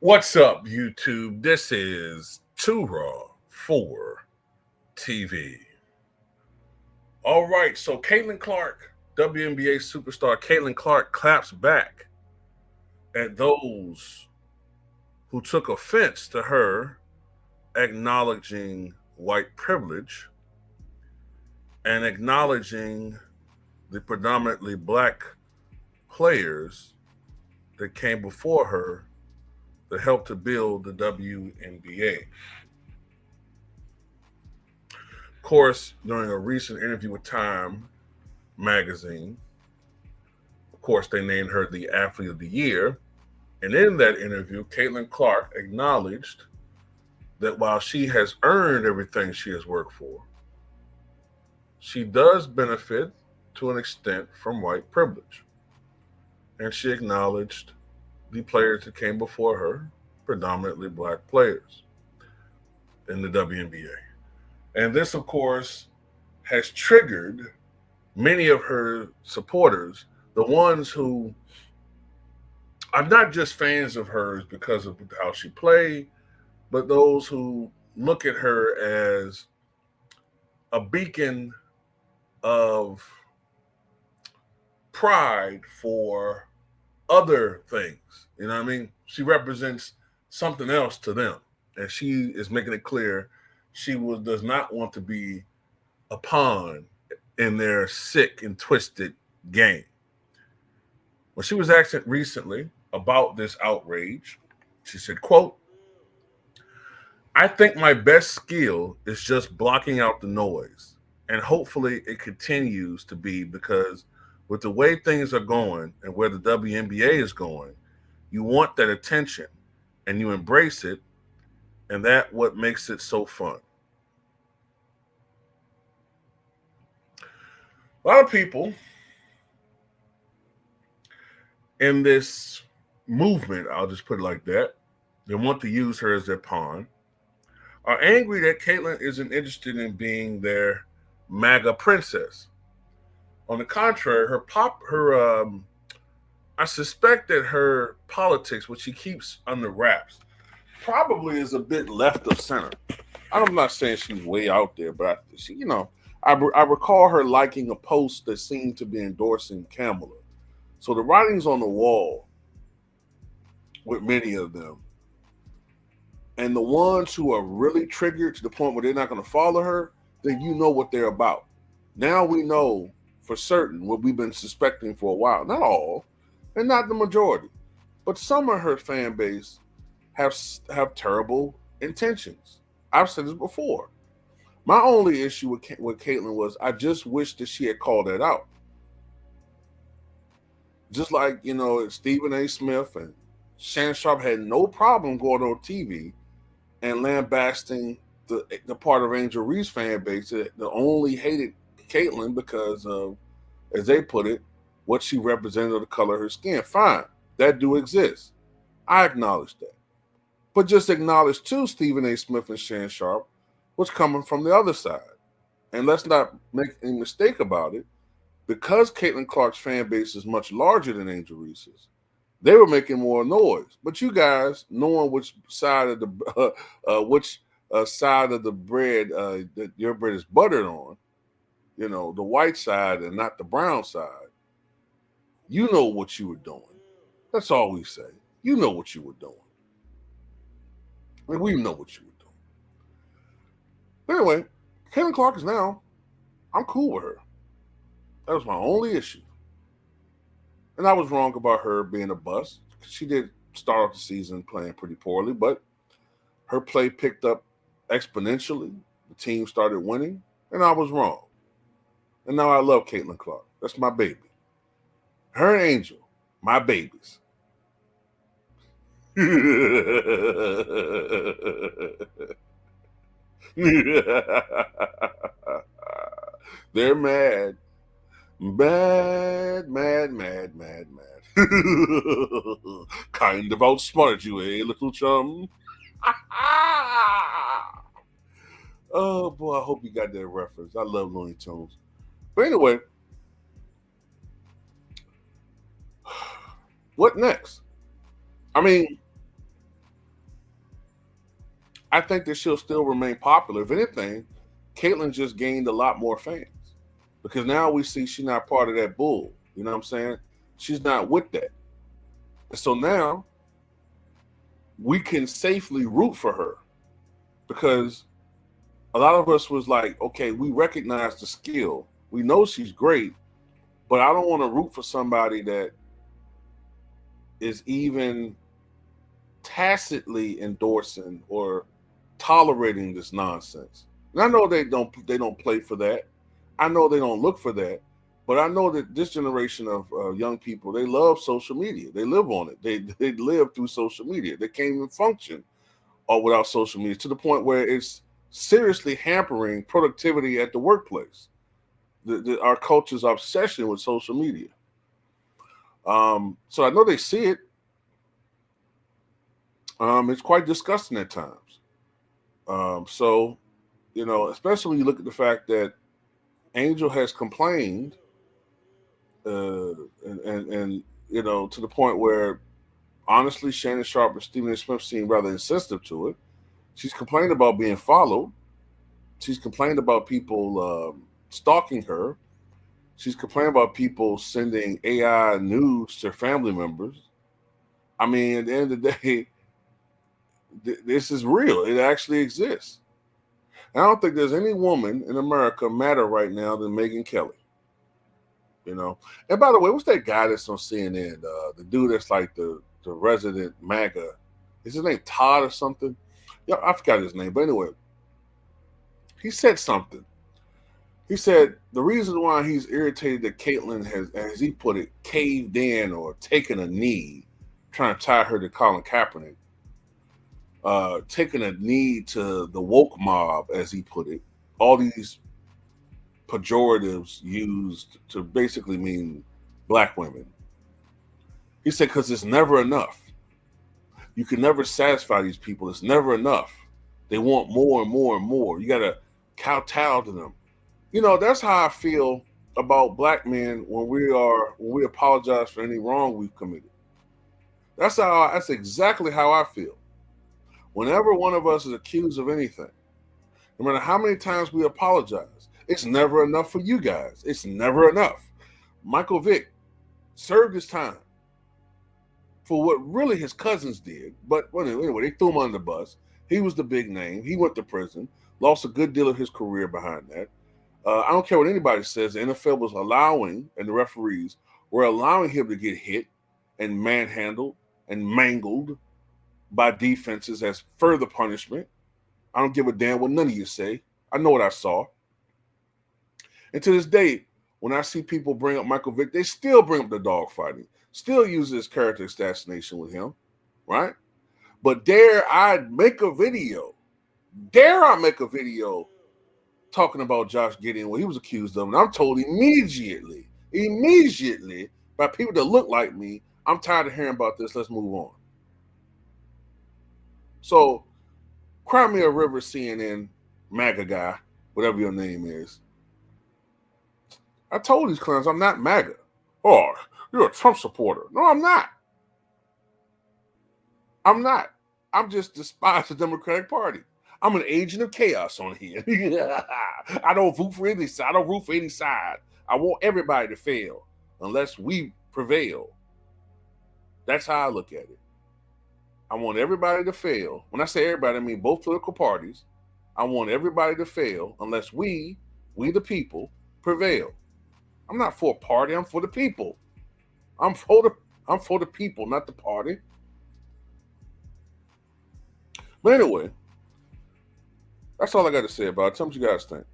What's up, YouTube? This is Too Raw for TV. All right, so Caitlin Clark, WNBA superstar Caitlin Clark, claps back at those who took offense to her acknowledging white privilege and acknowledging the predominantly black players that came before her that helped to build the WNBA. Of course, during a recent interview with Time magazine, of course, they named her the Athlete of the Year. And in that interview, Caitlin Clark acknowledged that while she has earned everything she has worked for, she does benefit to an extent from white privilege. And she acknowledged the players that came before her, predominantly black players in the WNBA. And this, of course, has triggered many of her supporters, the ones who are not just fans of hers because of how she played, but those who look at her as a beacon of pride for other things. You know what I mean? She represents something else to them. And she is making it clear does not want to be a pawn in their sick and twisted game. When she was asked recently about this outrage, she said, quote, I think my best skill is just blocking out the noise. And hopefully it continues to be because with the way things are going and where the WNBA is going, you want that attention and you embrace it, and that what makes it so fun. A lot of people in this movement, I'll just put it like that, they want to use her as their pawn, are angry that Caitlin isn't interested in being their MAGA princess. On the contrary, I suspect that her politics, which she keeps under wraps, probably is a bit left of center. I'm not saying she's way out there, but I recall her liking a post that seemed to be endorsing Kamala. So the writing's on the wall with many of them. And the ones who are really triggered to the point where they're not going to follow her, then you know what they're about. Now we know for certain what we've been suspecting for a while. Not all, and not the majority, but some of her fan base have terrible intentions. I've said this before. My only issue with Caitlin was I just wish that she had called that out. Just like, Stephen A. Smith and Shannon Sharp had no problem going on TV and lambasting the part of Angel Reese fan base that only hated Caitlin because of, as they put it, what she represented of the color of her skin. Fine, that do exist. I acknowledge that. But just acknowledge too, Stephen A. Smith and Shannon Sharp, what's coming from the other side. And let's not make any mistake about it. Because Caitlin Clark's fan base is much larger than Angel Reese's, they were making more noise. But you guys, knowing which side of the side of the bread that your bread is buttered on, the white side and not the brown side, you know what you were doing. That's all we say. You know what you were doing. We know what you were doing. But anyway, Caitlin Clark is now, I'm cool with her. That was my only issue. And I was wrong about her being a bust. She did start off the season playing pretty poorly, but her play picked up exponentially. The team started winning, and I was wrong. And now I love Caitlin Clark. That's my baby. Her and Angel, my babies. They're mad. Mad. Kind of outsmarted you, little chum? Oh, boy, I hope you got that reference. I love Looney Tunes. But anyway, what next? I mean, I think that she'll still remain popular. If anything, Caitlyn just gained a lot more fans because now we see she's not part of that bull. You know what I'm saying? She's not with that. So now we can safely root for her because a lot of us was like, okay, we recognize the skill. We know she's great, but I don't want to root for somebody that is even tacitly endorsing or tolerating this nonsense. And I know they don't play for that. I know they don't look for that. But I know that this generation of young people, they love social media. They live on it. They live through social media. They can't even function without social media to the point where it's seriously hampering productivity at the workplace. Our culture's obsession with social media. So I know they see it. It's quite disgusting at times. So, you know, especially when you look at the fact that Angel has complained, and you know, to the point where honestly, Shannon Sharpe and Stephen A. Smith seem rather insensitive to it. She's complained about being followed. She's complained about people stalking her. She's complained about people sending AI news to family members. I mean, at the end of the day, this is real. It actually exists. And I don't think there's any woman in America madder right now than Megyn Kelly. You know. And by the way, what's that guy that's on CNN? The dude that's like the resident MAGA. Is his name Todd or something? Yeah, I forgot his name. But anyway, he said something. He said the reason why he's irritated that Caitlyn has, as he put it, caved in or taken a knee, trying to tie her to Colin Kaepernick, taking a knee to the woke mob, as he put it. All these pejoratives used to basically mean black women. He said, because it's never enough. You can never satisfy these people. It's never enough. They want more and more and more. You got to kowtow to them. You know, that's how I feel about black men when we apologize for any wrong we've committed. That's exactly how I feel. Whenever one of us is accused of anything, no matter how many times we apologize, it's never enough for you guys. It's never enough. Michael Vick served his time for what really his cousins did. But anyway, they threw him under the bus. He was the big name. He went to prison, lost a good deal of his career behind that. I don't care what anybody says. The NFL was allowing, and the referees were allowing him to get hit and manhandled and mangled by defenses as further punishment. I don't give a damn what none of you say. I know what I saw. And to this day, when I see people bring up Michael Vick, they still bring up the dog fighting, still use his character assassination with him, right? But dare I make a video talking about Josh Gideon, what he was accused of, and I'm told immediately by people that look like me, I'm tired of hearing about this. Let's move on. So, cry me a river, CNN, MAGA guy, whatever your name is. I told these clowns I'm not MAGA. Oh, you're a Trump supporter. No, I'm not. I'm just despise the Democratic Party. I'm an agent of chaos on here. I don't root for any side. I want everybody to fail unless we prevail. That's how I look at it. I want everybody to fail. When I say everybody, I mean both political parties. I want everybody to fail unless we the people, prevail. I'm not for a party. I'm for the people. I'm for the people, not the party. But anyway, that's all I got to say about it. Tell me what you guys think.